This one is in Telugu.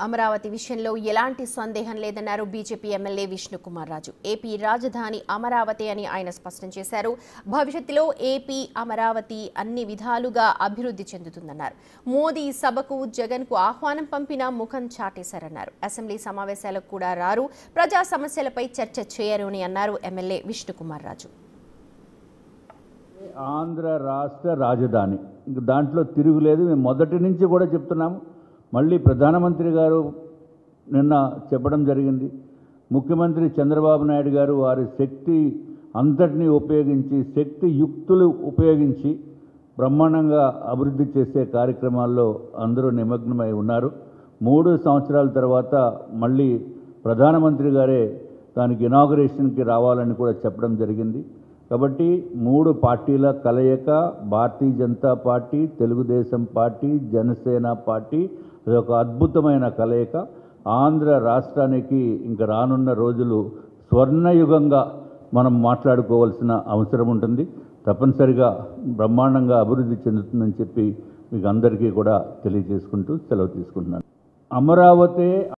అమరావతి విషయంలో ఎలాంటి సందేహం లేదన్నారు BJP MLA Vishnukumar Raju. AP రాజధాని అమరావతి అని ఆయన స్పష్టం చేశారు. భవిష్యత్తులో ఏపీ అమరావతి అన్ని విధాలుగా అభివృద్ధి చెందుతుందన్నారు. మోదీ సభకు జగన్కు ఆహ్వానం పంపినా ముఖం చాటేశారన్నారు. అసెంబ్లీ సమావేశాలకు కూడా రారు, ప్రజా సమస్యలపై చర్చ చేయరు అని అన్నారు ఎమ్మెల్యే విష్ణుకుమార్ రాజు. ఆంధ్ర రాష్ట్ర రాజధాని దాంట్లో తిరుగులేదు. మేము మొదటి నుంచి కూడా చెప్తున్నాము. మళ్ళీ ప్రధానమంత్రి గారు నిన్న చెప్పడం జరిగింది. ముఖ్యమంత్రి చంద్రబాబు నాయుడు గారు వారి శక్తి అంతటినీ ఉపయోగించి, శక్తి యుక్తులు ఉపయోగించి బ్రహ్మాండంగా అభివృద్ధి చేసే కార్యక్రమాల్లో అందరూ నిమగ్నమై ఉన్నారు. 3 సంవత్సరాల తర్వాత మళ్ళీ ప్రధానమంత్రి గారే దానికి ఇనాగరేషన్కి రావాలని కూడా చెప్పడం జరిగింది. కాబట్టి 3 పార్టీల కలయిక, Bharatiya Janata party, Telugu Desam party, Janasena party, అది ఒక అద్భుతమైన కలయిక. ఆంధ్ర రాష్ట్రానికి ఇంకా రానున్న రోజులు స్వర్ణయుగంగా మనం మాట్లాడుకోవాల్సిన అవసరం ఉంటుంది. తప్పనిసరిగా బ్రహ్మాండంగా అభివృద్ధి చెందుతుందని చెప్పి మీకు అందరికీ కూడా తెలియజేసుకుంటూ సెలవు తీసుకుంటున్నాను. అమరావతి